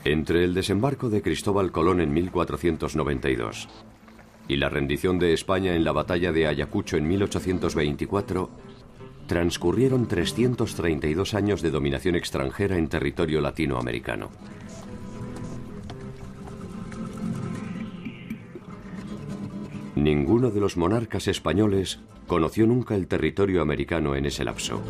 Entre el desembarco de Cristóbal Colón en 1492 y la rendición de España en la batalla de Ayacucho en 1824, transcurrieron 332 años de dominación extranjera en territorio latinoamericano. Ninguno de los monarcas españoles conoció nunca el territorio americano en ese lapso.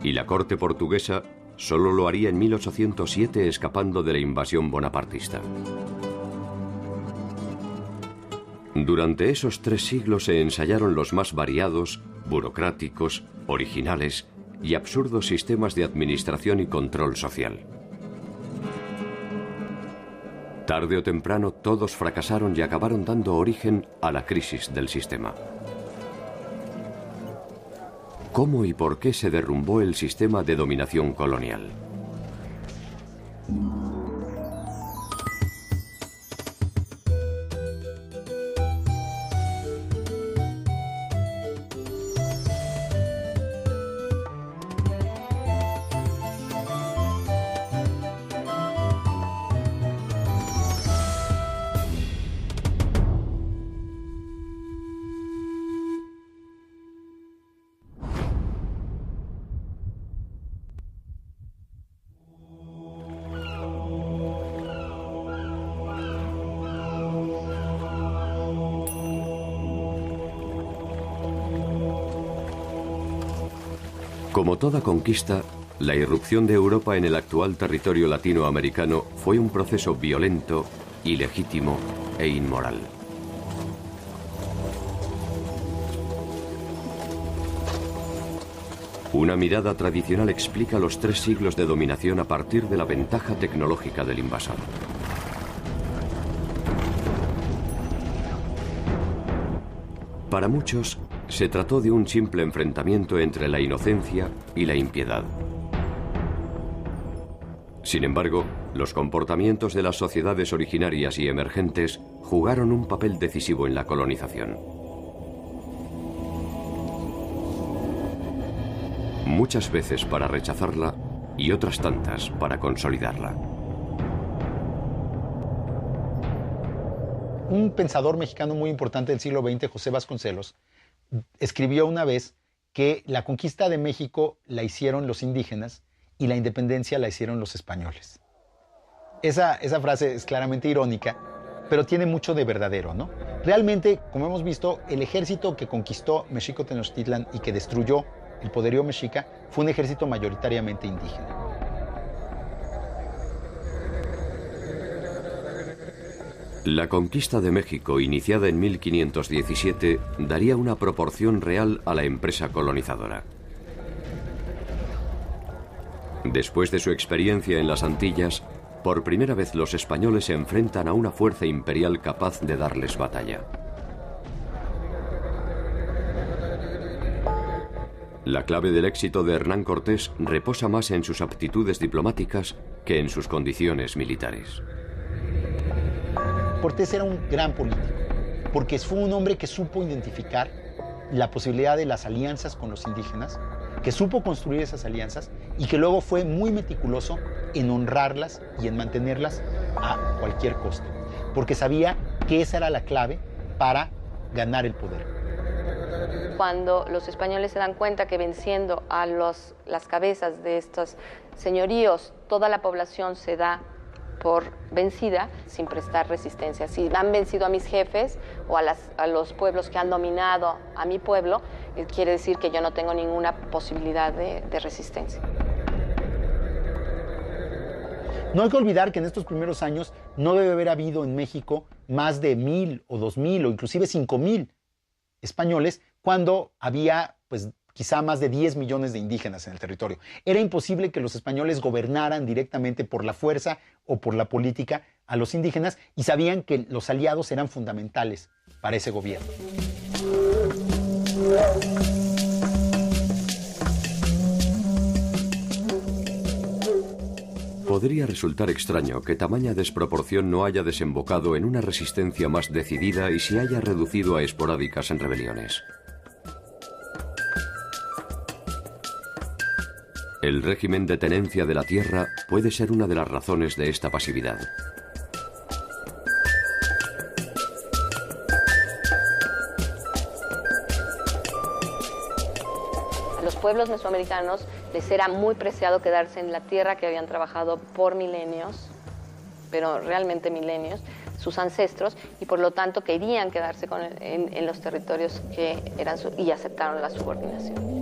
Y la corte portuguesa solo lo haría en 1807 escapando de la invasión bonapartista. Durante esos 3 siglos se ensayaron los más variados, burocráticos, originales y absurdos sistemas de administración y control social. Tarde o temprano todos fracasaron y acabaron dando origen a la crisis del sistema. ¿Cómo y por qué se derrumbó el sistema de dominación colonial? Como toda conquista, la irrupción de Europa en el actual territorio latinoamericano fue un proceso violento, ilegítimo e inmoral. Una mirada tradicional explica los 3 siglos de dominación a partir de la ventaja tecnológica del invasor. Para muchos, se trató de un simple enfrentamiento entre la inocencia y la impiedad. Sin embargo, los comportamientos de las sociedades originarias y emergentes jugaron un papel decisivo en la colonización. Muchas veces para rechazarla y otras tantas para consolidarla. Un pensador mexicano muy importante del siglo XX, José Vasconcelos, escribió una vez que la conquista de México la hicieron los indígenas y la independencia la hicieron los españoles. Esa frase es claramente irónica, pero tiene mucho de verdadero, ¿no? Realmente, como hemos visto, el ejército que conquistó Mexico Tenochtitlan y que destruyó el poderío mexica fue un ejército mayoritariamente indígena. La conquista de México, iniciada en 1517, daría una proporción real a la empresa colonizadora. Después de su experiencia en las Antillas, por primera vez los españoles se enfrentan a una fuerza imperial capaz de darles batalla. La clave del éxito de Hernán Cortés reposa más en sus aptitudes diplomáticas que en sus condiciones militares. Cortés era un gran político, porque fue un hombre que supo identificar la posibilidad de las alianzas con los indígenas, que supo construir esas alianzas y que luego fue muy meticuloso en honrarlas y en mantenerlas a cualquier costo, porque sabía que esa era la clave para ganar el poder. Cuando los españoles se dan cuenta que venciendo a las cabezas de estos señoríos, toda la población se da por vencida sin prestar resistencia. Si han vencido a mis jefes o a los pueblos que han dominado a mi pueblo, quiere decir que yo no tengo ninguna posibilidad de resistencia. No hay que olvidar que en estos primeros años no debe haber habido en México más de 1,000 o 2,000 o inclusive 5,000 españoles cuando había pues quizá más de 10 millones de indígenas en el territorio. Era imposible que los españoles gobernaran directamente por la fuerza o por la política a los indígenas y sabían que los aliados eran fundamentales para ese gobierno. Podría resultar extraño que tamaña desproporción no haya desembocado en una resistencia más decidida y se haya reducido a esporádicas rebeliones. El régimen de tenencia de la tierra puede ser una de las razones de esta pasividad. A los pueblos mesoamericanos les era muy preciado quedarse en la tierra que habían trabajado por milenios, pero realmente milenios, sus ancestros, y por lo tanto querían quedarse en los territorios que eran y aceptaron la subordinación.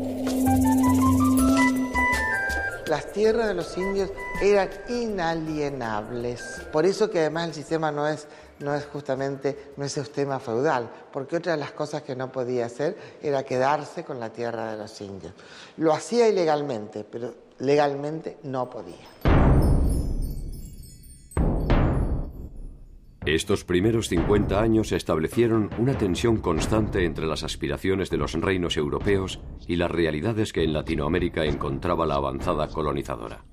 Las tierras de los indios eran inalienables. Por eso que además el sistema no es un sistema feudal, porque otra de las cosas que no podía hacer era quedarse con la tierra de los indios. Lo hacía ilegalmente, pero legalmente no podía. Estos primeros 50 años establecieron una tensión constante entre las aspiraciones de los reinos europeos y las realidades que en Latinoamérica encontraba la avanzada colonizadora.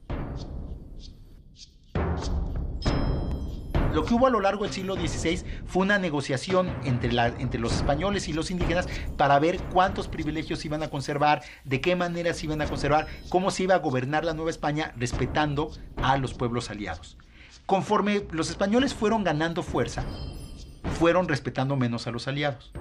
Lo que hubo a lo largo del siglo XVI fue una negociación entre los españoles y los indígenas para ver cuántos privilegios iban a conservar, de qué manera se iban a conservar, cómo se iba a gobernar la Nueva España respetando a los pueblos aliados. Conforme los españoles fueron ganando fuerza, fueron respetando menos a los aliados.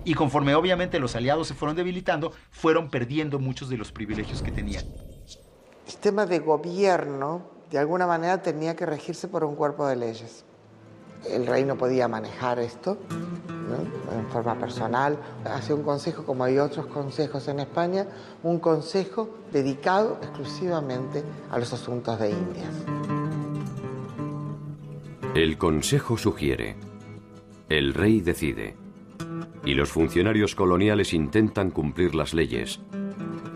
Y conforme obviamente los aliados se fueron debilitando, fueron perdiendo muchos de los privilegios que tenían. El sistema de gobierno, de alguna manera, tenía que regirse por un cuerpo de leyes. El rey no podía manejar esto, ¿no?, en forma personal. Hacía un consejo, como hay otros consejos en España, un consejo dedicado exclusivamente a los asuntos de Indias. El Consejo sugiere, el rey decide, y los funcionarios coloniales intentan cumplir las leyes,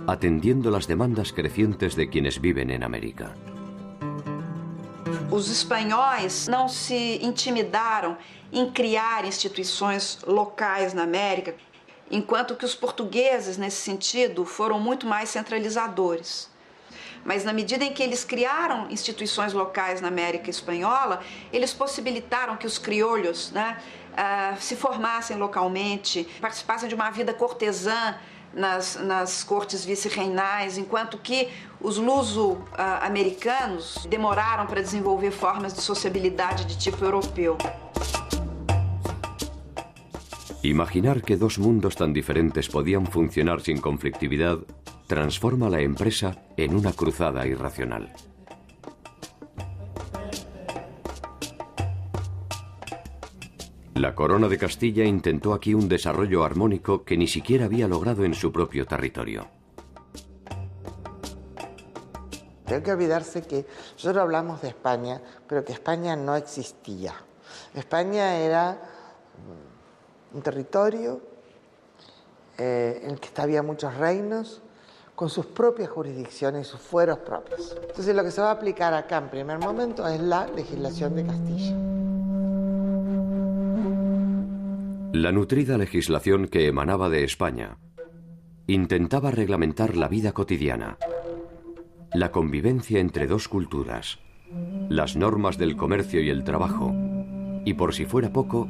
atendiendo las demandas crecientes de quienes viven en América. Os espanhóis não se intimidaram em criar instituições locais na América, enquanto que os portugueses, nesse sentido, foram muito mais centralizadores. Mas na medida em que eles criaram instituições locais na América Espanhola, eles possibilitaram que os criolhos, né, se formassem localmente, participassem de uma vida cortesã nas cortes vice-reinais, enquanto que os luso-americanos demoraram para desenvolver formas de sociabilidade de tipo europeu. Imaginar que dos mundos tan diferentes podían funcionar sin conflictividad transforma la empresa en una cruzada irracional. La Corona de Castilla intentó aquí un desarrollo armónico que ni siquiera había logrado en su propio territorio. No hay que olvidarse que nosotros hablamos de España, pero que España no existía. España era un territorio en el que había muchos reinos, con sus propias jurisdicciones y sus fueros propios. Entonces lo que se va a aplicar acá en primer momento es la legislación de Castilla. La nutrida legislación que emanaba de España intentaba reglamentar la vida cotidiana, la convivencia entre dos culturas, las normas del comercio y el trabajo, y por si fuera poco,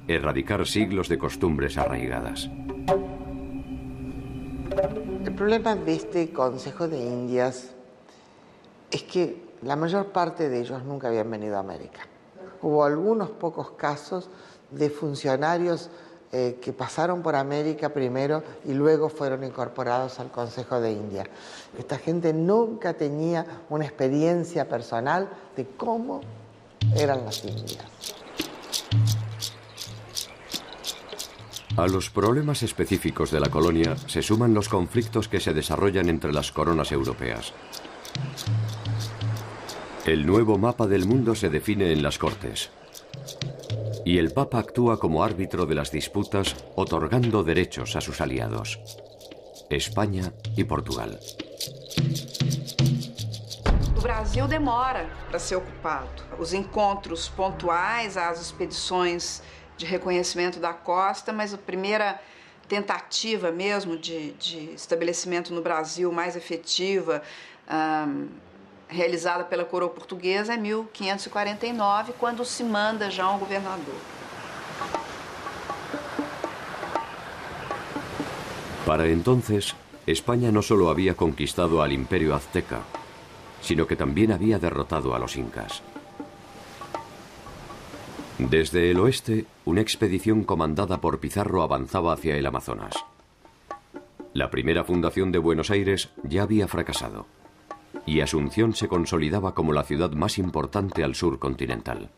erradicar siglos de costumbres arraigadas. El problema de este Consejo de Indias es que la mayor parte de ellos nunca habían venido a América. Hubo algunos pocos casos de funcionarios que pasaron por América primero y luego fueron incorporados al Consejo de Indias. Esta gente nunca tenía una experiencia personal de cómo eran las Indias. A los problemas específicos de la colonia se suman los conflictos que se desarrollan entre las coronas europeas. El nuevo mapa del mundo se define en las Cortes. Y el Papa actúa como árbitro de las disputas, otorgando derechos a sus aliados, España y Portugal. O Brasil demora para ser ocupado. Os encontros pontuais, as expedições de reconhecimento da costa, mas a primeira tentativa mesmo de estabelecimento no Brasil mais efetiva, realizada pela coroa portuguesa, é 1549, quando se manda já um governador. Para entonces, España no solo había conquistado al Imperio Azteca, sino que también había derrotado a los incas. Desde el oeste, una expedición comandada por Pizarro avanzaba hacia el Amazonas. La primera fundación de Buenos Aires ya había fracasado, y Asunción se consolidaba como la ciudad más importante al sur continental.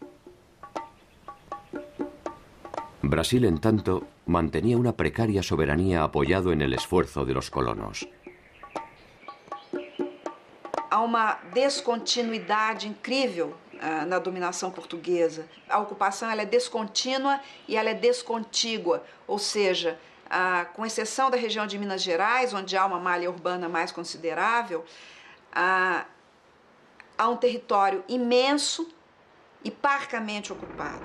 Brasil, en tanto, mantenía una precaria soberanía apoyado en el esfuerzo de los colonos. Há uma descontinuidade incrível na dominação portuguesa. A ocupação ela é descontínua e ela é descontígua, ou seja, com exceção da região de Minas Gerais, onde há uma malha urbana mais considerável, há um território imenso e parcamente ocupado.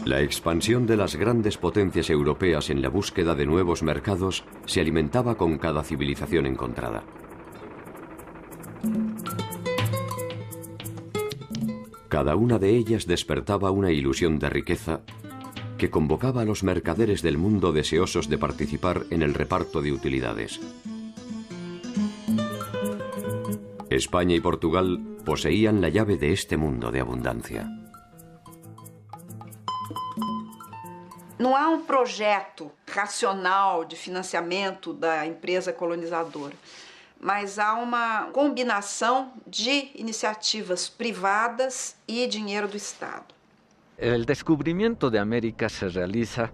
La expansión de las grandes potencias europeas en la búsqueda de nuevos mercados se alimentaba con cada civilización encontrada. Cada una de ellas despertaba una ilusión de riqueza que convocaba a los mercaderes del mundo deseosos de participar en el reparto de utilidades. España y Portugal poseían la llave de este mundo de abundancia. Não há projeto racional de financiamento da empresa colonizadora, mas há uma combinação de iniciativas privadas e dinheiro do Estado. El descubrimiento de América se realiza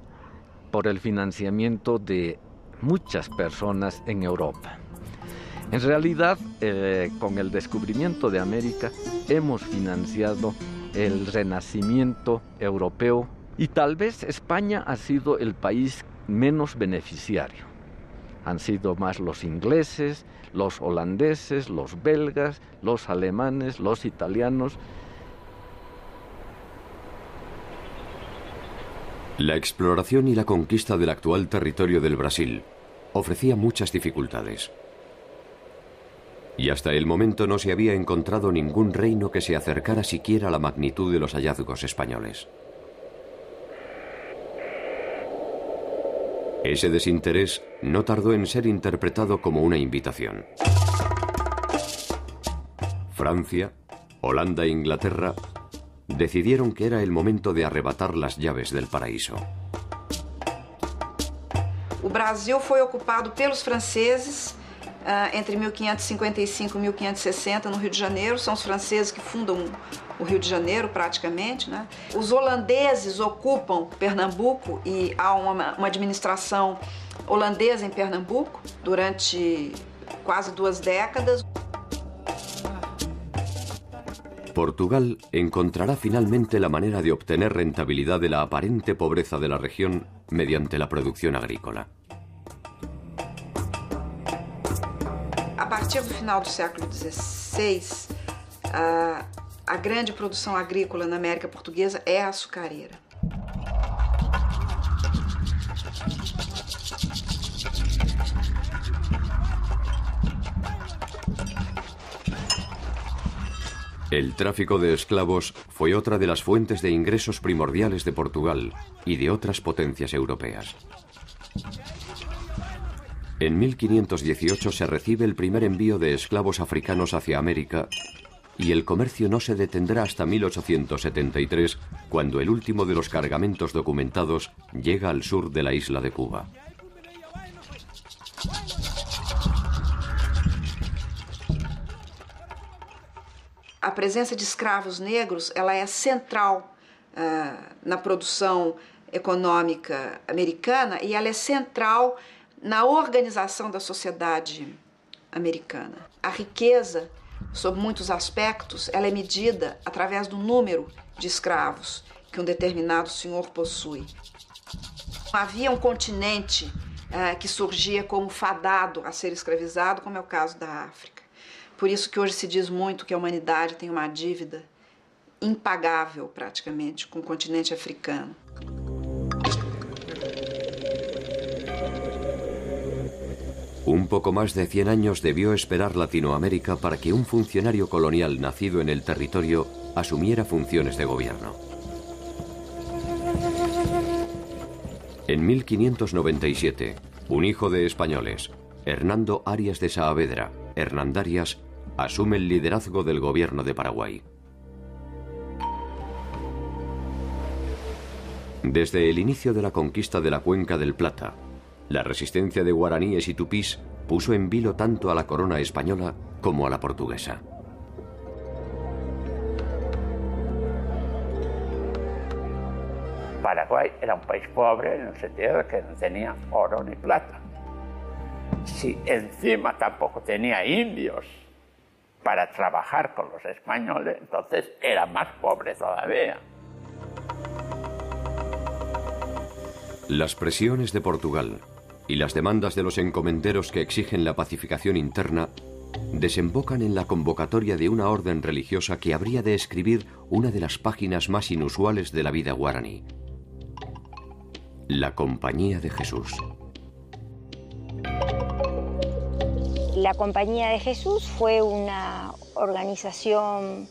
por el financiamiento de muchas personas en Europa. En realidad, con el descubrimiento de América hemos financiado el renacimiento europeo y tal vez España ha sido el país menos beneficiario. Han sido más los ingleses, los holandeses, los belgas, los alemanes, los italianos. La exploración y la conquista del actual territorio del Brasil ofrecía muchas dificultades. Y hasta el momento no se había encontrado ningún reino que se acercara siquiera a la magnitud de los hallazgos españoles. Ese desinterés no tardó en ser interpretado como una invitación. Francia, Holanda e Inglaterra decidieron que era el momento de arrebatar las llaves del paraíso. O Brasil foi ocupado pelos franceses entre 1555 e 1560 no Rio de Janeiro. São os franceses que fundam o Rio de Janeiro, praticamente, né? Os holandeses ocupam Pernambuco e há uma administração holandesa em Pernambuco durante quase 2 décadas. Portugal encontrará finalmente la manera de obtener rentabilidad de la aparente pobreza de la región mediante la producción agrícola. A partir do final do século XVI, a grande produção agrícola na América Portuguesa é a açucareira. El tráfico de esclavos fue otra de las fuentes de ingresos primordiales de Portugal y de otras potencias europeas. En 1518 se recibe el primer envío de esclavos africanos hacia América y el comercio no se detendrá hasta 1873, cuando el último de los cargamentos documentados llega al sur de la isla de Cuba. A presença de escravos negros ela é central na produção econômica americana e ela é central na organização da sociedade americana. A riqueza, sob muitos aspectos, ela é medida através do número de escravos que um determinado senhor possui. Havia um continente que surgia como fadado a ser escravizado, como é o caso da África. Por isso que hoje se diz muito que a humanidade tem uma dívida impagável, praticamente, com o continente africano. Un poco más de 100 años debió esperar Latinoamérica para que un funcionario colonial nacido en el territorio asumiera funciones de gobierno. En 1597, un hijo de españoles, Hernando Arias de Saavedra, Hernandarias, asume el liderazgo del gobierno de Paraguay. Desde el inicio de la conquista de la Cuenca del Plata, la resistencia de guaraníes y tupís puso en vilo tanto a la corona española como a la portuguesa. Paraguay era un país pobre en el sentido de que no tenía oro ni plata. Si encima tampoco tenía indios para trabajar con los españoles, entonces era más pobre todavía. Las presiones de Portugal y las demandas de los encomenderos que exigen la pacificación interna desembocan en la convocatoria de una orden religiosa que habría de escribir una de las páginas más inusuales de la vida guaraní: la Compañía de Jesús. La Compañía de Jesús fue una organización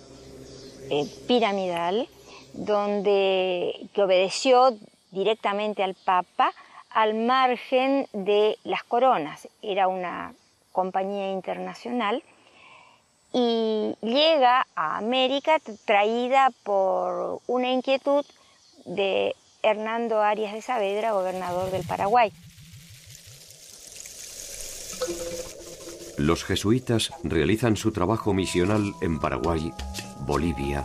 piramidal que obedeció directamente al Papa al margen de las coronas. Era una compañía internacional y llega a América traída por una inquietud de Hernando Arias de Saavedra, gobernador del Paraguay. Los jesuitas realizan su trabajo misional en Paraguay, Bolivia,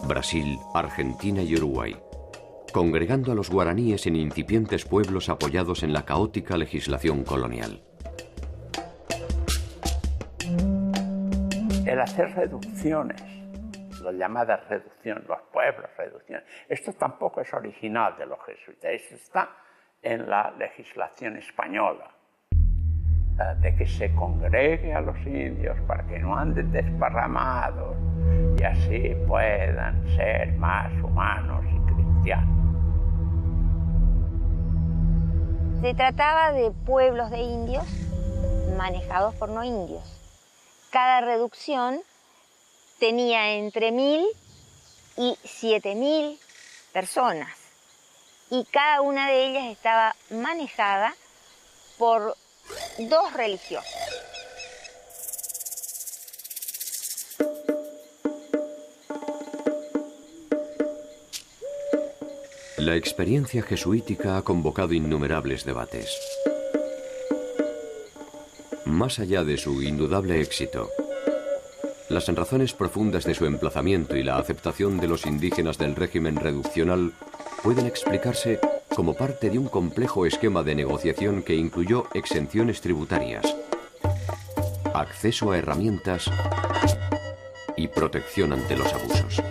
Brasil, Argentina y Uruguay, congregando a los guaraníes en incipientes pueblos apoyados en la caótica legislación colonial. El hacer reducciones, las llamadas reducciones, los pueblos, reducciones, esto tampoco es original de los jesuitas, esto está en la legislación española, de que se congregue a los indios para que no anden desparramados y así puedan ser más humanos y cristianos. Se trataba de pueblos de indios manejados por no indios. Cada reducción tenía entre 1.000 y 7.000 personas y cada una de ellas estaba manejada por 2 religiosos. La experiencia jesuítica ha convocado innumerables debates. Más allá de su indudable éxito, las razones profundas de su emplazamiento y la aceptación de los indígenas del régimen reduccional pueden explicarse como parte de un complejo esquema de negociación que incluyó exenciones tributarias, acceso a herramientas y protección ante los abusos.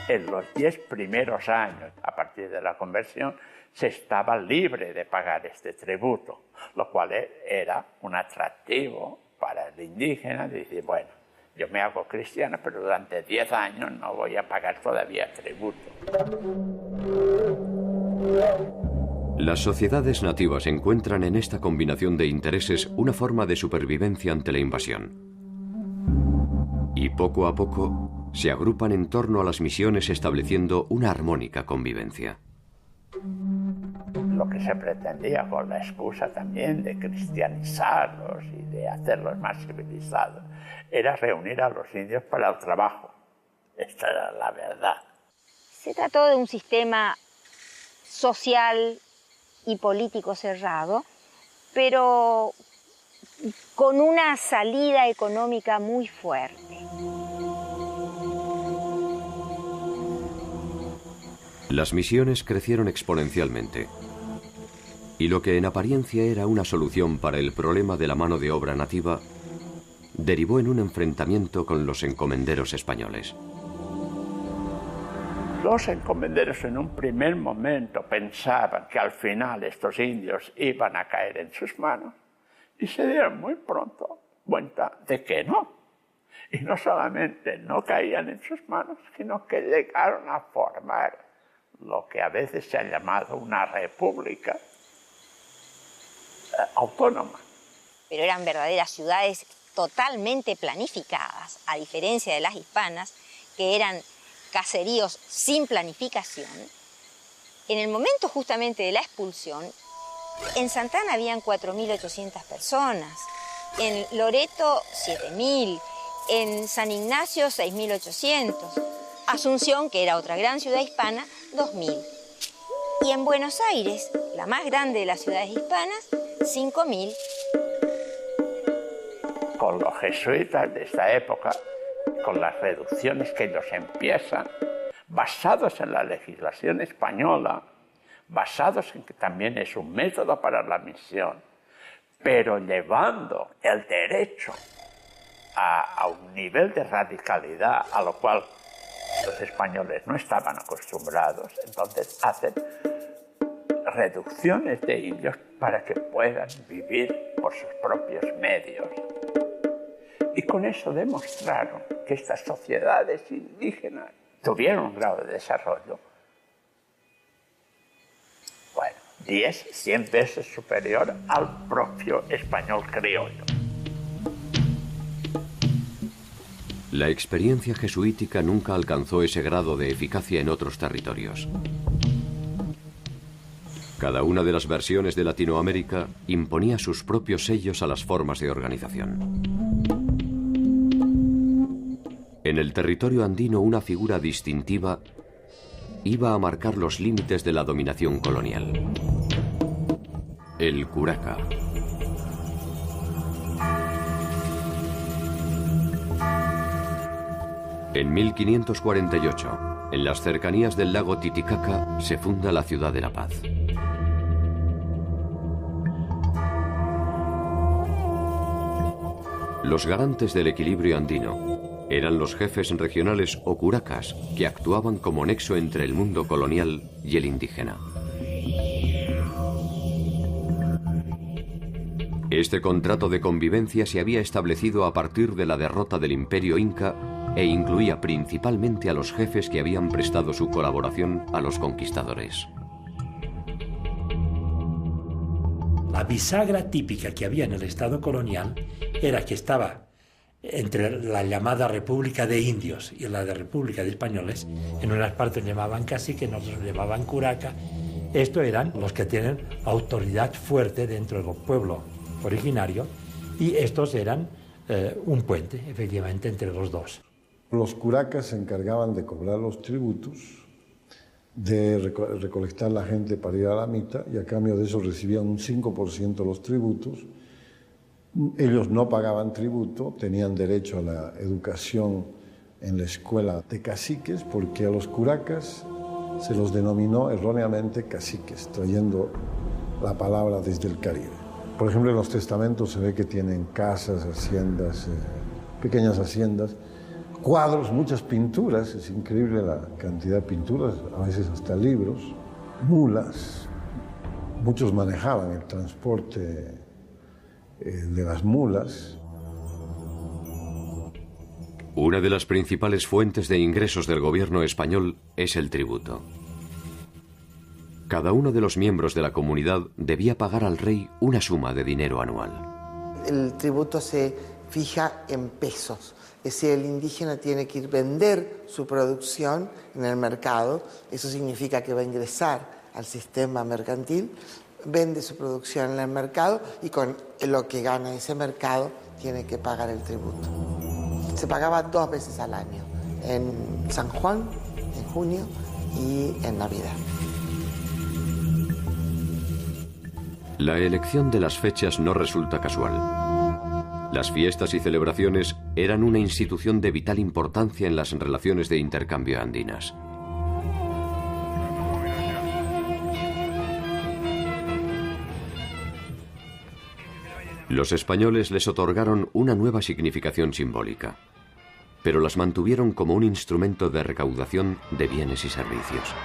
En los 10 primeros años, a partir de la conversión, se estaba libre de pagar este tributo, lo cual era un atractivo para el indígena de decir, bueno, yo me hago cristiano, pero durante 10 años no voy a pagar todavía tributo. Las sociedades nativas encuentran en esta combinación de intereses una forma de supervivencia ante la invasión. Y poco a poco se agrupan en torno a las misiones estableciendo una armónica convivencia. Lo que se pretendía con la excusa también de cristianizarlos y de hacerlos más civilizados era reunir a los indios para el trabajo. Esta era la verdad. Se trató de un sistema social y político cerrado, pero con una salida económica muy fuerte. Las misiones crecieron exponencialmente, y lo que en apariencia era una solución para el problema de la mano de obra nativa, derivó en un enfrentamiento con los encomenderos españoles. Los encomenderos en un primer momento pensaban que al final estos indios iban a caer en sus manos y se dieron muy pronto cuenta de que no. Y no solamente no caían en sus manos, sino que llegaron a formar lo que a veces se ha llamado una república autónoma. Pero eran verdaderas ciudades totalmente planificadas, a diferencia de las hispanas, que eran caseríos sin planificación, En el momento justamente de la expulsión, en Santana habían 4.800 personas, en Loreto 7.000, en San Ignacio 6.800, Asunción, que era otra gran ciudad hispana, 2.000. Y en Buenos Aires, la más grande de las ciudades hispanas, 5.000. Con los jesuitas de esta época, con las reducciones que ellos empiezan, basados en la legislación española, basados en que también es un método para la misión, pero llevando el derecho a un nivel de radicalidad a lo cual los españoles no estaban acostumbrados, entonces hacen reducciones de indios para que puedan vivir por sus propios medios. Y con eso demostraron que estas sociedades indígenas tuvieron un grado de desarrollo, bueno, 10, 100 veces superior al propio español criollo. La experiencia jesuítica nunca alcanzó ese grado de eficacia en otros territorios. Cada una de las versiones de Latinoamérica imponía sus propios sellos a las formas de organización. En el territorio andino, una figura distintiva iba a marcar los límites de la dominación colonial: el curaca. En 1548, en las cercanías del lago Titicaca, se funda la ciudad de La Paz. Los garantes del equilibrio andino eran los jefes regionales o curacas, que actuaban como nexo entre el mundo colonial y el indígena. Este contrato de convivencia se había establecido a partir de la derrota del Imperio Inca e incluía principalmente a los jefes que habían prestado su colaboración a los conquistadores. La bisagra típica que había en el Estado colonial era que estaba entre la llamada República de Indios y la de República de Españoles. En unas partes llamaban cacique, en otras llamaban curaca. Estos eran los que tienen autoridad fuerte dentro del pueblo originario, y estos eran un puente, efectivamente, entre los dos. Los curacas se encargaban de cobrar los tributos, de recolectar la gente para ir a la mita, y a cambio de eso recibían un 5% de los tributos. Ellos no pagaban tributo, tenían derecho a la educación en la escuela de caciques, porque a los curacas se los denominó erróneamente caciques, trayendo la palabra desde el Caribe. Por ejemplo, en los testamentos se ve que tienen casas, haciendas, pequeñas haciendas, cuadros, muchas pinturas, es increíble la cantidad de pinturas, a veces hasta libros, mulas. Muchos manejaban el transporte de las mulas. Una de las principales fuentes de ingresos del gobierno español es el tributo. Cada uno de los miembros de la comunidad debía pagar al rey una suma de dinero anual. El tributo se fija en pesos. Es decir, el indígena tiene que ir a vender su producción en el mercado. Eso significa que va a ingresar al sistema mercantil, vende su producción en el mercado y con lo que gana ese mercado tiene que pagar el tributo. Se pagaba 2 veces al año, en San Juan, en junio, y en Navidad. La elección de las fechas no resulta casual. Las fiestas y celebraciones eran una institución de vital importancia en las relaciones de intercambio andinas. Los españoles les otorgaron una nueva significación simbólica, pero las mantuvieron como un instrumento de recaudación de bienes y servicios.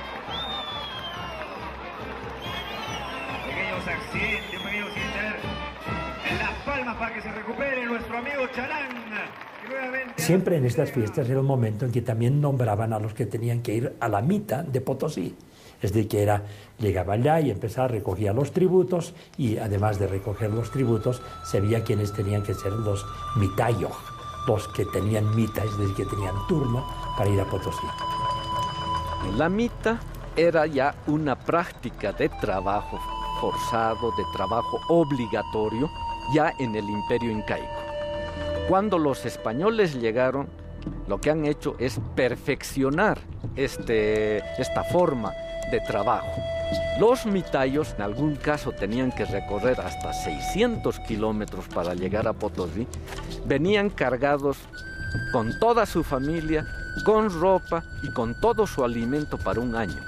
Siempre en estas fiestas era el momento en que también nombraban a los que tenían que ir a la mita de Potosí. Es decir, que llegaba allá y empezaba a recoger los tributos, y además de recoger los tributos, sabía quiénes tenían que ser los mitayos, los que tenían mita, es decir, que tenían turno para ir a Potosí. La mita era ya una práctica de trabajo forzado, de trabajo obligatorio, ya en el Imperio Incaico. Cuando los españoles llegaron, lo que han hecho es perfeccionar esta forma de trabajo. Los mitayos en algún caso tenían que recorrer hasta 600 kilómetros para llegar a Potosí. Venían cargados con toda su familia, con ropa y con todo su alimento para un año,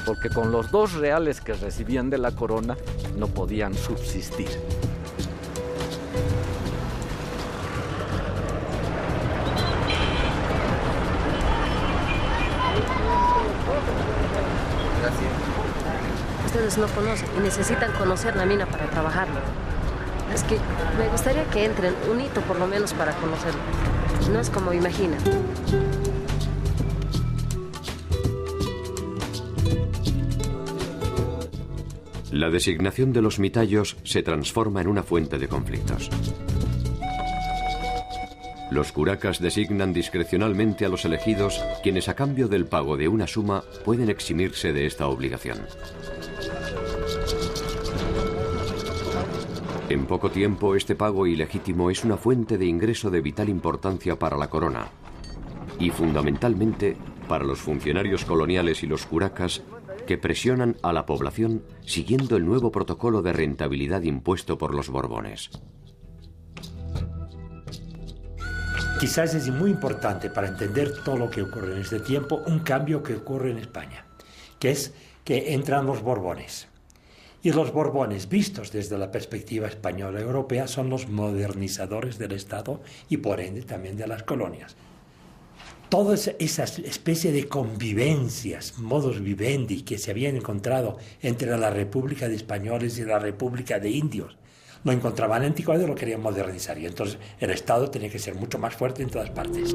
porque con los 2 reales que recibían de la corona no podían subsistir. Ustedes no conocen y necesitan conocer la mina para trabajarlo. Es que me gustaría que entren un hito por lo menos para conocerlo. No es como imaginan. La designación de los mitayos se transforma en una fuente de conflictos. Los curacas designan discrecionalmente a los elegidos, quienes a cambio del pago de una suma pueden eximirse de esta obligación. En poco tiempo, este pago ilegítimo es una fuente de ingreso de vital importancia para la corona y fundamentalmente para los funcionarios coloniales y los curacas que presionan a la población siguiendo el nuevo protocolo de rentabilidad impuesto por los Borbones. Quizás es muy importante para entender todo lo que ocurre en este tiempo un cambio que ocurre en España, que es que entran los Borbones. Y los Borbones, vistos desde la perspectiva española y europea, son los modernizadores del Estado y por ende también de las colonias. Toda esa especie de convivencias, modus vivendi que se habían encontrado entre la República de Españoles y la República de Indios, lo encontraban anticuado y lo querían modernizar. Y entonces el Estado tenía que ser mucho más fuerte en todas partes.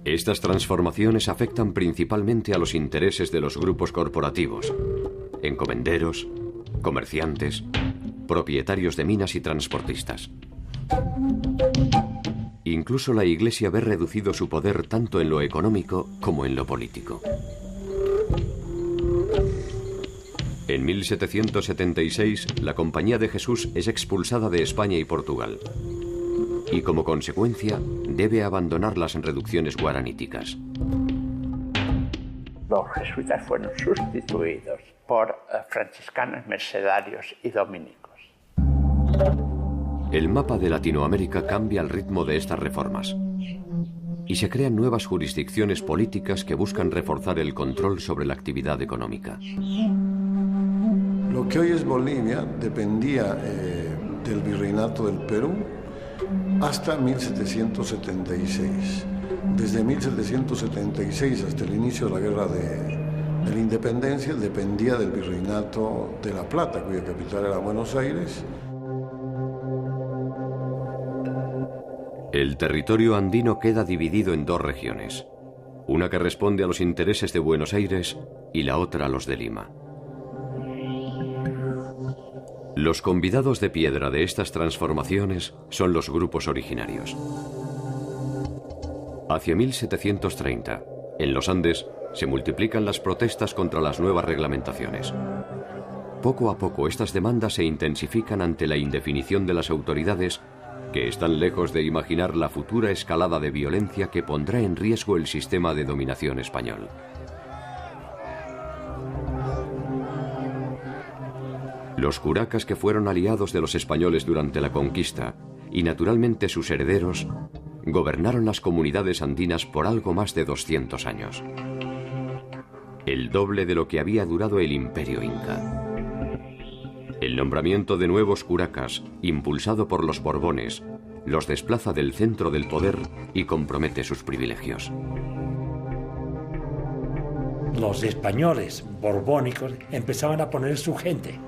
Estas transformaciones afectan principalmente a los intereses de los grupos corporativos, encomenderos, comerciantes, propietarios de minas y transportistas. Incluso la Iglesia ve reducido su poder tanto en lo económico como en lo político. En 1776, la Compañía de Jesús es expulsada de España y Portugal, y como consecuencia debe abandonar las reducciones guaraníticas. Los jesuitas fueron sustituidos por franciscanos, mercedarios y dominicos. El mapa de Latinoamérica cambia al ritmo de estas reformas y se crean nuevas jurisdicciones políticas que buscan reforzar el control sobre la actividad económica. Lo que hoy es Bolivia dependía del Virreinato del Perú hasta 1776. Desde 1776 hasta el inicio de la Guerra de la Independencia dependía del Virreinato de La Plata, cuya capital era Buenos Aires. El territorio andino queda dividido en 2 regiones, una que responde a los intereses de Buenos Aires y la otra a los de Lima. Los convidados de piedra de estas transformaciones son los grupos originarios. Hacia 1730, en los Andes, se multiplican las protestas contra las nuevas reglamentaciones. Poco a poco estas demandas se intensifican ante la indefinición de las autoridades, que están lejos de imaginar la futura escalada de violencia que pondrá en riesgo el sistema de dominación español. Los curacas, que fueron aliados de los españoles durante la conquista, y naturalmente sus herederos, gobernaron las comunidades andinas por algo más de 200 años. El doble de lo que había durado el Imperio Inca. El nombramiento de nuevos curacas, impulsado por los Borbones, los desplaza del centro del poder y compromete sus privilegios. Los españoles borbónicos empezaban a poner su gente,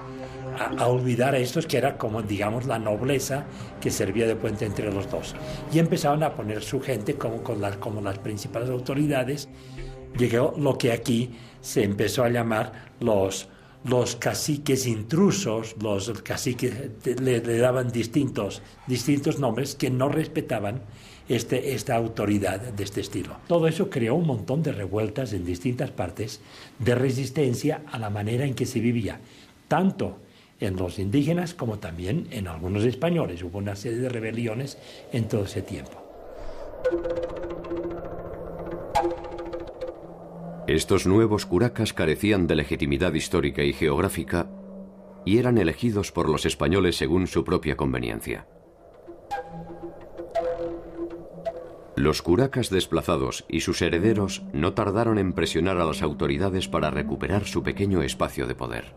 a olvidar a estos que era como, digamos, la nobleza que servía de puente entre los dos. Y empezaban a poner su gente como las principales autoridades. Llegó lo que aquí se empezó a llamar los caciques intrusos. Los caciques le daban distintos nombres que no respetaban esta autoridad de este estilo. Todo eso creó un montón de revueltas en distintas partes de resistencia a la manera en que se vivía, tanto en los indígenas como también en algunos españoles. Hubo una serie de rebeliones en todo ese tiempo. Estos nuevos curacas carecían de legitimidad histórica y geográfica y eran elegidos por los españoles según su propia conveniencia. Los curacas desplazados y sus herederos no tardaron en presionar a las autoridades para recuperar su pequeño espacio de poder.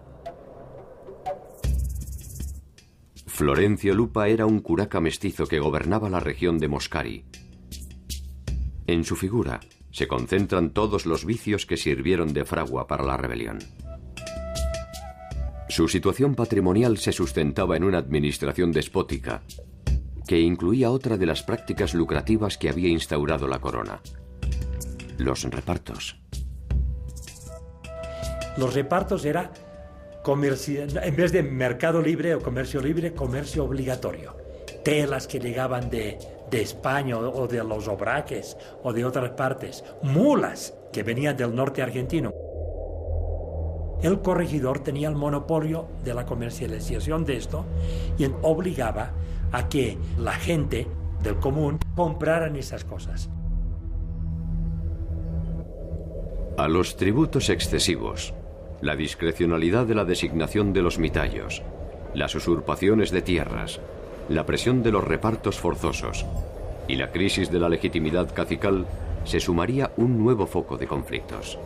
Florencio Lupa era un curaca mestizo que gobernaba la región de Moscari. En su figura se concentran todos los vicios que sirvieron de fragua para la rebelión. Su situación patrimonial se sustentaba en una administración despótica, que incluía otra de las prácticas lucrativas que había instaurado la corona: los repartos. Los repartos era en vez de mercado libre o comercio libre, comercio obligatorio. Telas que llegaban de España o de los Obraques o de otras partes, mulas que venían del norte argentino. El corregidor tenía el monopolio de la comercialización de esto y obligaba a que la gente del común compraran esas cosas. A los tributos excesivos, la discrecionalidad de la designación de los mitallos, las usurpaciones de tierras, la presión de los repartos forzosos y la crisis de la legitimidad cacical, se sumaría un nuevo foco de conflictos.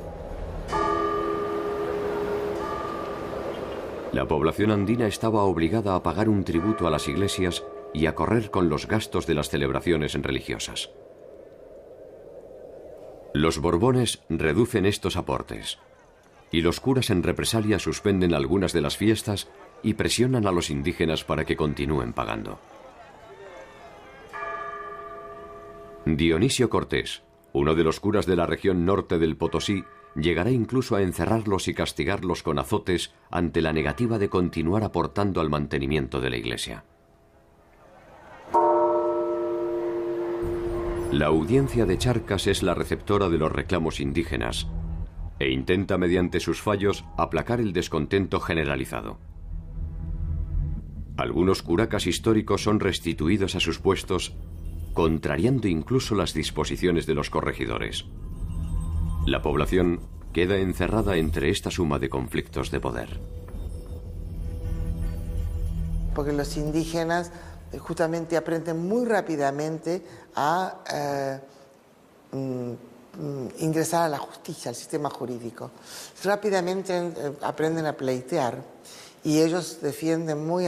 La población andina estaba obligada a pagar un tributo a las iglesias y a correr con los gastos de las celebraciones religiosas. Los Borbones reducen estos aportes, y los curas en represalia suspenden algunas de las fiestas y presionan a los indígenas para que continúen pagando. Dionisio Cortés, uno de los curas de la región norte del Potosí, llegará incluso a encerrarlos y castigarlos con azotes ante la negativa de continuar aportando al mantenimiento de la iglesia. La audiencia de Charcas es la receptora de los reclamos indígenas e intenta mediante sus fallos aplacar el descontento generalizado. Algunos curacas históricos son restituidos a sus puestos, contrariando incluso las disposiciones de los corregidores. La población queda encerrada entre esta suma de conflictos de poder. Porque los indígenas justamente aprenden muy rápidamente a ingresar a la justicia, al sistema jurídico. Rápidamente aprenden a pleitear y ellos defienden muy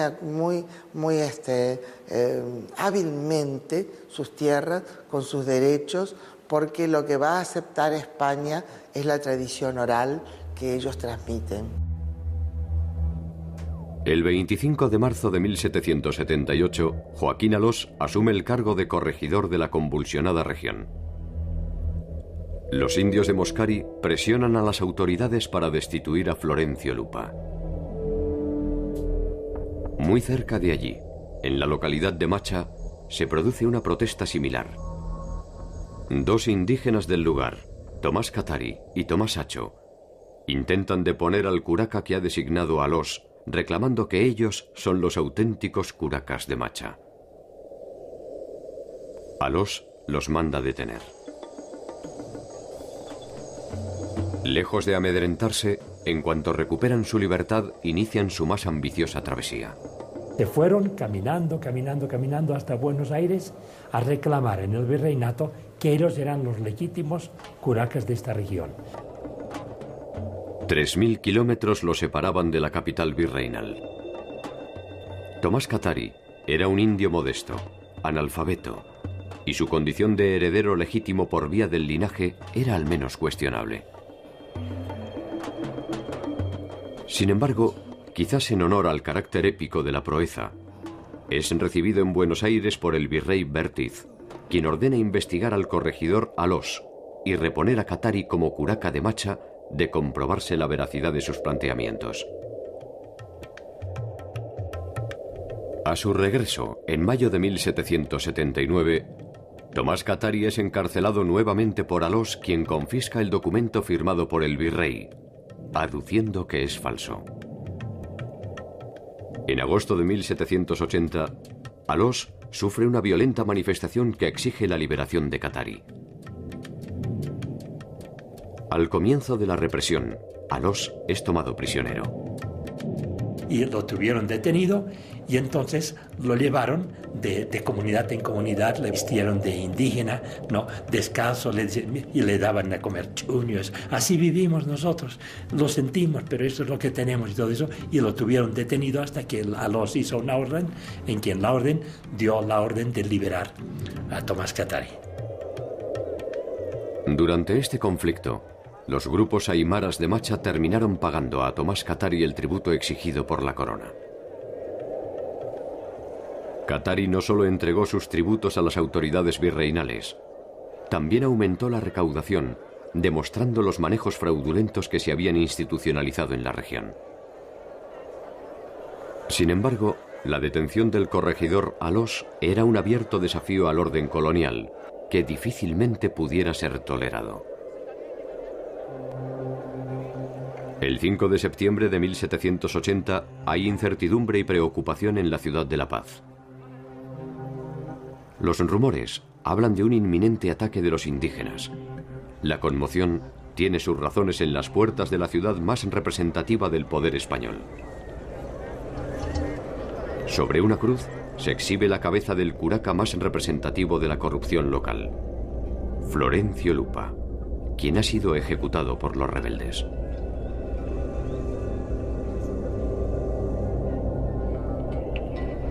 hábilmente sus tierras con sus derechos, porque lo que va a aceptar España es la tradición oral que ellos transmiten. El 25 de marzo de 1778, Joaquín Alós asume el cargo de corregidor de la convulsionada región. Los indios de Moscari presionan a las autoridades para destituir a Florencio Lupa. Muy cerca de allí, en la localidad de Macha, se produce una protesta similar. Dos indígenas del lugar, Tomás Catari y Tomás Hacho, intentan deponer al curaca que ha designado a Alós, reclamando que ellos son los auténticos curacas de Macha. Alós los manda detener. Lejos de amedrentarse, en cuanto recuperan su libertad, inician su más ambiciosa travesía. Se fueron caminando hasta Buenos Aires a reclamar en el virreinato que ellos eran los legítimos curacas de esta región. 3000 kilómetros los separaban de la capital virreinal. Tomás Catari era un indio modesto, analfabeto, y su condición de heredero legítimo por vía del linaje era al menos cuestionable. Sin embargo, quizás en honor al carácter épico de la proeza, es recibido en Buenos Aires por el virrey Bertiz, quien ordena investigar al corregidor Alós y reponer a Catari como curaca de Macha de comprobarse la veracidad de sus planteamientos. A su regreso, en mayo de 1779, Tomás Katari es encarcelado nuevamente por Alós, quien confisca el documento firmado por el virrey, aduciendo que es falso. En agosto de 1780, Alós sufre una violenta manifestación que exige la liberación de Katari. Al comienzo de la represión, Alós es tomado prisionero. Y lo tuvieron detenido y entonces lo llevaron de comunidad en comunidad, le vistieron de indígena, ¿no? Descalzo, y le daban a comer chuños. Así vivimos nosotros, lo sentimos, pero eso es lo que tenemos y todo eso. Y lo tuvieron detenido hasta que Alós hizo una orden, en quien la orden dio la orden de liberar a Tomás Katari. Durante este conflicto, los grupos aymaras de Macha terminaron pagando a Tomás Katari el tributo exigido por la corona. Katari no solo entregó sus tributos a las autoridades virreinales, también aumentó la recaudación, demostrando los manejos fraudulentos que se habían institucionalizado en la región. Sin embargo, la detención del corregidor Alós era un abierto desafío al orden colonial, que difícilmente pudiera ser tolerado. El 5 de septiembre de 1780 hay incertidumbre y preocupación en la ciudad de La Paz. Los rumores hablan de un inminente ataque de los indígenas. La conmoción tiene sus razones en las puertas de la ciudad más representativa del poder español. Sobre una cruz se exhibe la cabeza del curaca más representativo de la corrupción local, Florencio Lupa, quien ha sido ejecutado por los rebeldes.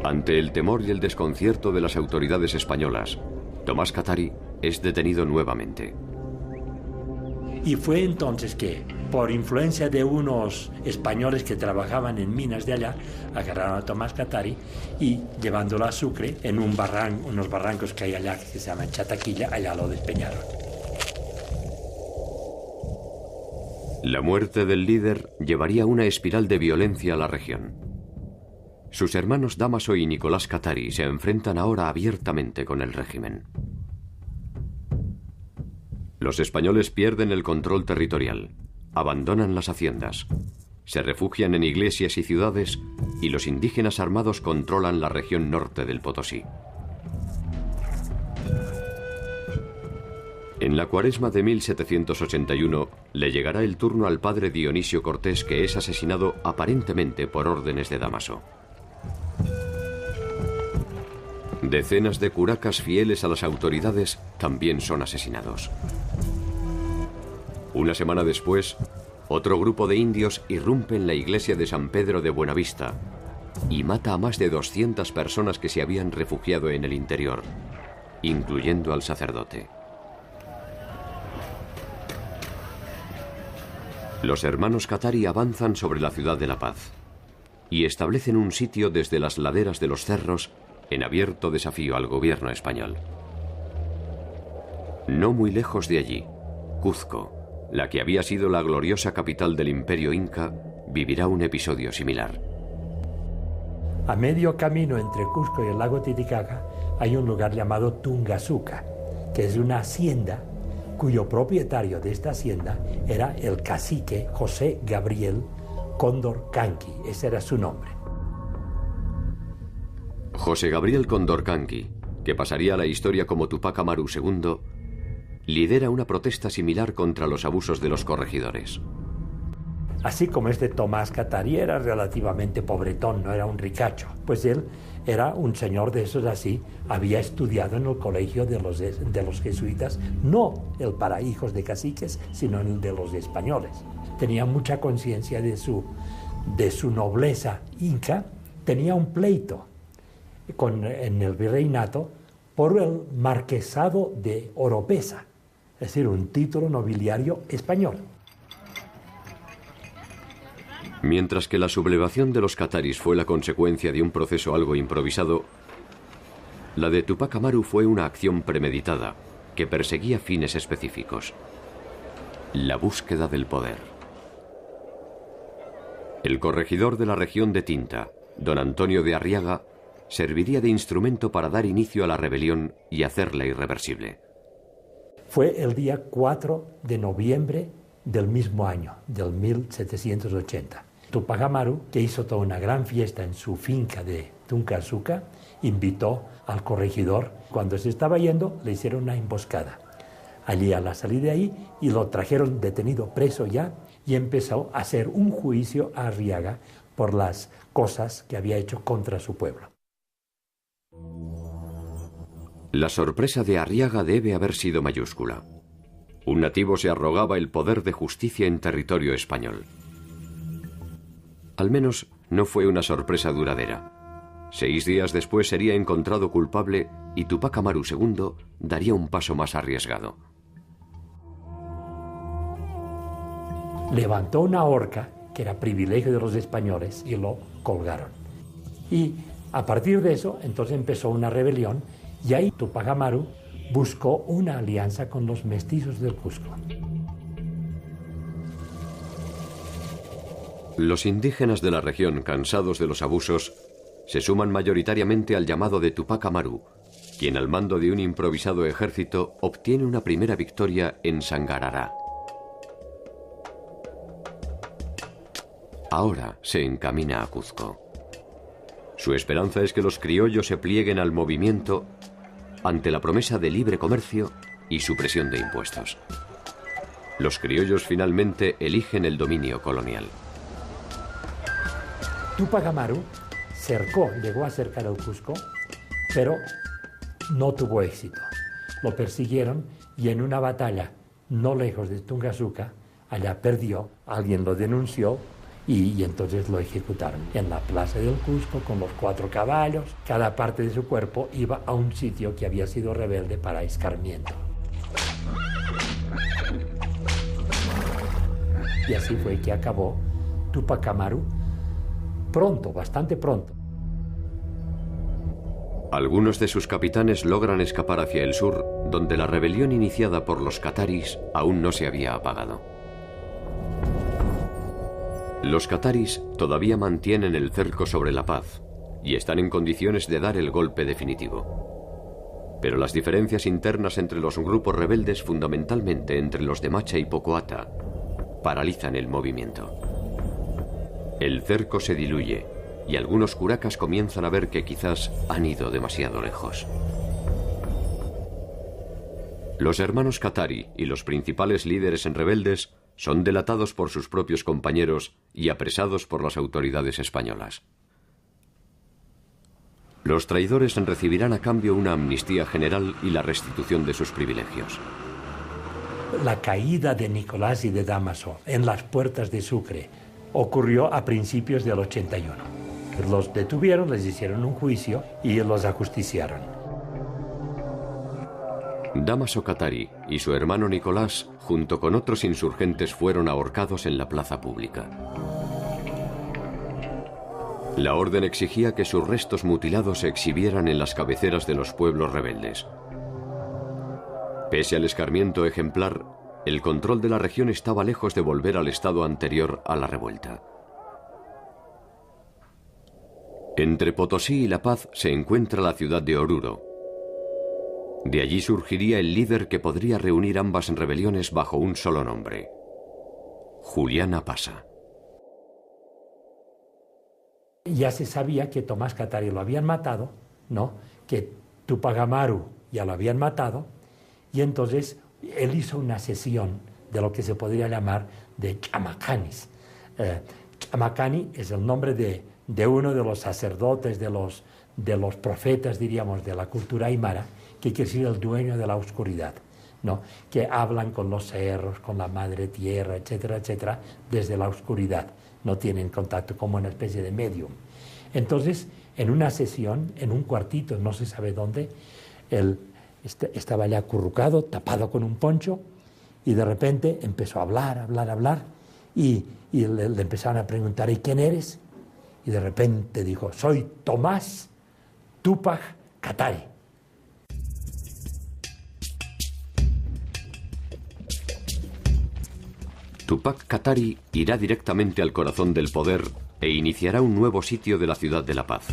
Ante el temor y el desconcierto de las autoridades españolas, Tomás Katari es detenido nuevamente. Y fue entonces que, por influencia de unos españoles que trabajaban en minas de allá, agarraron a Tomás Katari y, llevándolo a Sucre, en unos barrancos que hay allá que se llaman Chataquilla, allá lo despeñaron. La muerte del líder llevaría una espiral de violencia a la región. Sus hermanos Dámaso y Nicolás Katari se enfrentan ahora abiertamente con el régimen. Los españoles pierden el control territorial, abandonan las haciendas, se refugian en iglesias y ciudades y los indígenas armados controlan la región norte del Potosí. En la Cuaresma de 1781 le llegará el turno al padre Dionisio Cortés, que es asesinado aparentemente por órdenes de Dámaso. Decenas de curacas fieles a las autoridades también son asesinados. Una semana después, otro grupo de indios irrumpe en la iglesia de San Pedro de Buenavista y mata a más de 200 personas que se habían refugiado en el interior, incluyendo al sacerdote. Los hermanos Katari avanzan sobre la ciudad de La Paz y establecen un sitio desde las laderas de los cerros en abierto desafío al gobierno español. No muy lejos de allí, Cuzco, la que había sido la gloriosa capital del Imperio Inca, vivirá un episodio similar. A medio camino entre Cusco y el lago Titicaca hay un lugar llamado Tungazuca, que es una hacienda cuyo propietario de esta hacienda era el cacique José Gabriel Condorcanqui. Ese era su nombre. José Gabriel Condorcanqui, que pasaría a la historia como Tupac Amaru II, lidera una protesta similar contra los abusos de los corregidores. Así como este Tomás Katari era relativamente pobretón, no era un ricacho, pues él era un señor de esos así, había estudiado en el colegio de los jesuitas, no el para hijos de caciques, sino el de los españoles. Tenía mucha conciencia de su nobleza inca, tenía un pleito en el virreinato por el marquesado de Oropesa, es decir, un título nobiliario español. Mientras que la sublevación de los cataris fue la consecuencia de un proceso algo improvisado, la de Tupac Amaru fue una acción premeditada que perseguía fines específicos: la búsqueda del poder. El corregidor de la región de Tinta, don Antonio de Arriaga, serviría de instrumento para dar inicio a la rebelión y hacerla irreversible. Fue el día 4 de noviembre del mismo año, del 1780. Tupac Amaru, que hizo toda una gran fiesta en su finca de Tuncazuca, invitó al corregidor. Cuando se estaba yendo, le hicieron una emboscada allí a la salida de ahí y lo trajeron detenido, preso ya, y empezó a hacer un juicio a Arriaga por las cosas que había hecho contra su pueblo. La sorpresa de Arriaga debe haber sido mayúscula. Un nativo se arrogaba el poder de justicia en territorio español. Al menos no fue una sorpresa duradera. 6 días después sería encontrado culpable y Tupac Amaru II daría un paso más arriesgado. Levantó una horca, que era privilegio de los españoles, y lo colgaron. Y a partir de eso, entonces empezó una rebelión, y ahí Tupac Amaru buscó una alianza con los mestizos del Cusco. Los indígenas de la región, cansados de los abusos, se suman mayoritariamente al llamado de Tupac Amaru, quien al mando de un improvisado ejército obtiene una primera victoria en Sangarará. Ahora se encamina a Cuzco. Su esperanza es que los criollos se plieguen al movimiento ante la promesa de libre comercio y supresión de impuestos. Los criollos finalmente eligen el dominio colonial. Tupac Amaru llegó a cercar el Cusco, pero no tuvo éxito. Lo persiguieron y en una batalla no lejos de Tungazuca, allá perdió, alguien lo denunció y entonces lo ejecutaron en la plaza del Cusco con los 4 caballos. Cada parte de su cuerpo iba a un sitio que había sido rebelde para escarmiento. Y así fue que acabó Tupac Amaru pronto, bastante pronto. Algunos de sus capitanes logran escapar hacia el sur, donde la rebelión iniciada por los cataris aún no se había apagado. Los cataris todavía mantienen el cerco sobre la paz y están en condiciones de dar el golpe definitivo. Pero las diferencias internas entre los grupos rebeldes, fundamentalmente entre los de Macha y Pocoata, paralizan el movimiento. El cerco se diluye y algunos curacas comienzan a ver que quizás han ido demasiado lejos. Los hermanos Katari y los principales líderes en rebeldes son delatados por sus propios compañeros y apresados por las autoridades españolas. Los traidores recibirán a cambio una amnistía general y la restitución de sus privilegios. La caída de Nicolás y de Dámaso en las puertas de Sucre ocurrió a principios del 81. Los detuvieron, les hicieron un juicio y los ajusticiaron. Dámaso Katari y su hermano Nicolás, junto con otros insurgentes, fueron ahorcados en la plaza pública. La orden exigía que sus restos mutilados se exhibieran en las cabeceras de los pueblos rebeldes. Pese al escarmiento ejemplar, el control de la región estaba lejos de volver al estado anterior a la revuelta. Entre Potosí y La Paz se encuentra la ciudad de Oruro. De allí surgiría el líder que podría reunir ambas rebeliones bajo un solo nombre: Julián Apasa. Ya se sabía que Tomás Katari lo habían matado, ¿no? Que Tupac Amaru ya lo habían matado, y entonces él hizo una sesión de lo que se podría llamar de chamacanis. Chamacani es el nombre de uno de los sacerdotes, de los profetas, diríamos, de la cultura aymara, que quiere decir el dueño de la oscuridad, ¿no? Que hablan con los cerros, con la madre tierra, etcétera, etcétera, desde la oscuridad. No tienen contacto, como una especie de medium. Entonces, en una sesión, en un cuartito, no se sabe dónde, él estaba ya acurrucado, tapado con un poncho, y de repente empezó a hablar, y le empezaron a preguntar: ¿y quién eres? Y de repente dijo: soy Tomás Tupac Katari. Tupac Katari irá directamente al corazón del poder e iniciará un nuevo sitio de la ciudad de La Paz.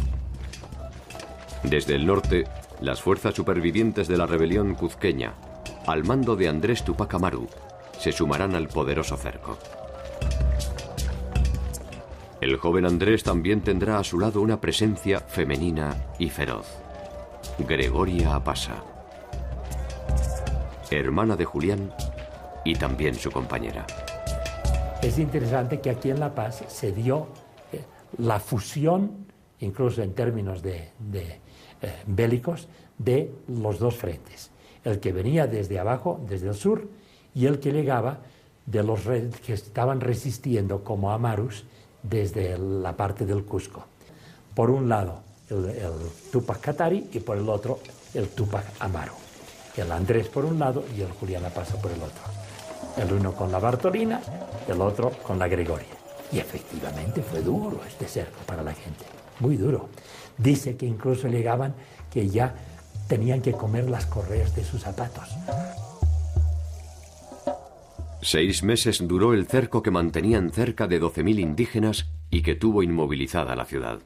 Desde el norte, las fuerzas supervivientes de la rebelión cuzqueña, al mando de Andrés Tupac Amaru, se sumarán al poderoso cerco. El joven Andrés también tendrá a su lado una presencia femenina y feroz: Gregoria Apasa, hermana de Julián y también su compañera. Es interesante que aquí en La Paz se dio la fusión, incluso en términos bélicos, de los dos frentes. El que venía desde abajo, desde el sur, y el que llegaba de los que estaban resistiendo como Amarus desde la parte del Cusco. Por un lado el Tupac Katari y por el otro el Tupac Amaru. El Andrés por un lado y el Julián Apasa por el otro. El uno con la Bartolina, el otro con la Gregoria. Y efectivamente fue duro este cerco para la gente, muy duro. Dice que incluso llegaban que ya tenían que comer las correas de sus zapatos. 6 meses duró el cerco que mantenían cerca de 12.000 indígenas y que tuvo inmovilizada la ciudad.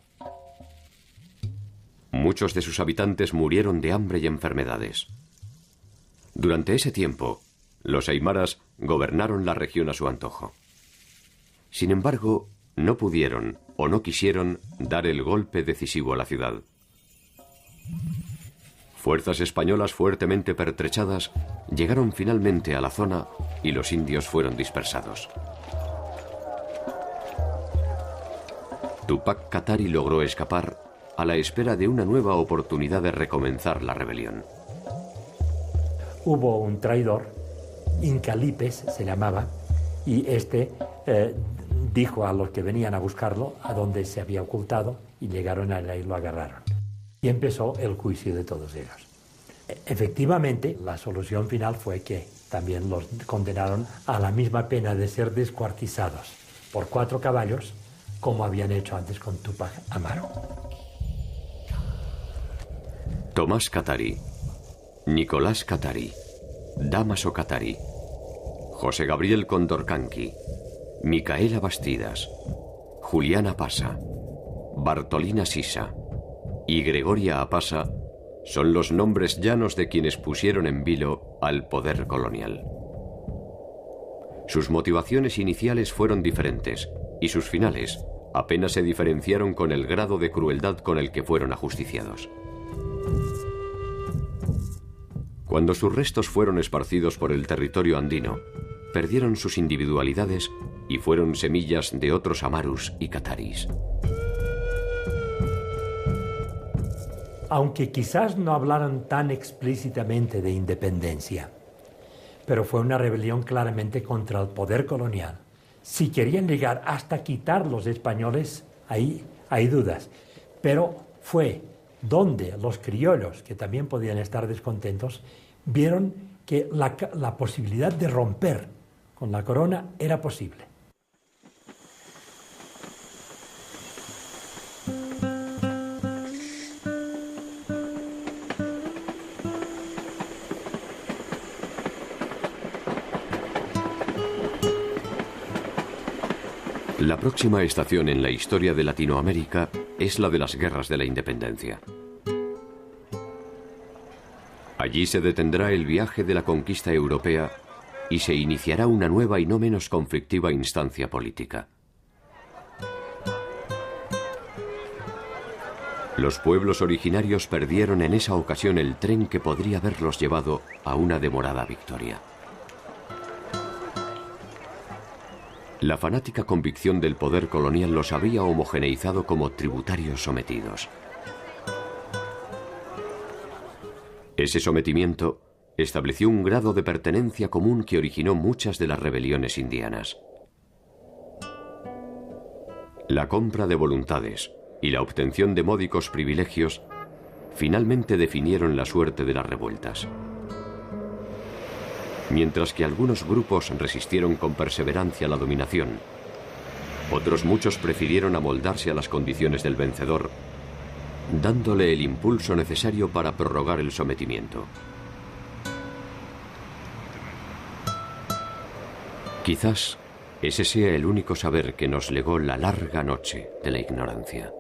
Muchos de sus habitantes murieron de hambre y enfermedades. Durante ese tiempo, los aymaras gobernaron la región a su antojo. Sin embargo, no pudieron o no quisieron dar el golpe decisivo a la ciudad. Fuerzas españolas fuertemente pertrechadas llegaron finalmente a la zona y los indios fueron dispersados. Tupac Katari logró escapar a la espera de una nueva oportunidad de recomenzar la rebelión. Hubo un traidor, Incalipes se llamaba, y dijo a los que venían a buscarlo a dónde se había ocultado y llegaron a él y lo agarraron. Y empezó el juicio de todos ellos. Efectivamente, la solución final fue que también los condenaron a la misma pena de ser descuartizados por 4 caballos, como habían hecho antes con Tupac Amaru. Tomás Katari, Nicolás Katari, Damaso Katari, José Gabriel Condorcanqui, Micaela Bastidas, Julián Apasa, Bartolina Sisa y Gregoria Apasa son los nombres llanos de quienes pusieron en vilo al poder colonial. Sus motivaciones iniciales fueron diferentes y sus finales apenas se diferenciaron con el grado de crueldad con el que fueron ajusticiados. Cuando sus restos fueron esparcidos por el territorio andino, perdieron sus individualidades y fueron semillas de otros Amarus y Kataris. Aunque quizás no hablaran tan explícitamente de independencia, pero fue una rebelión claramente contra el poder colonial. Si querían llegar hasta quitar los españoles, ahí hay dudas, pero fue donde los criollos, que también podían estar descontentos, vieron que la posibilidad de romper con la corona era posible. La próxima estación en la historia de Latinoamérica es la de las guerras de la independencia. Allí se detendrá el viaje de la conquista europea y se iniciará una nueva y no menos conflictiva instancia política. Los pueblos originarios perdieron en esa ocasión el tren que podría haberlos llevado a una demorada victoria. La fanática convicción del poder colonial los había homogeneizado como tributarios sometidos. Ese sometimiento estableció un grado de pertenencia común que originó muchas de las rebeliones indianas. La compra de voluntades y la obtención de módicos privilegios finalmente definieron la suerte de las revueltas. Mientras que algunos grupos resistieron con perseverancia la dominación, otros muchos prefirieron amoldarse a las condiciones del vencedor, dándole el impulso necesario para prorrogar el sometimiento. Quizás ese sea el único saber que nos legó la larga noche de la ignorancia.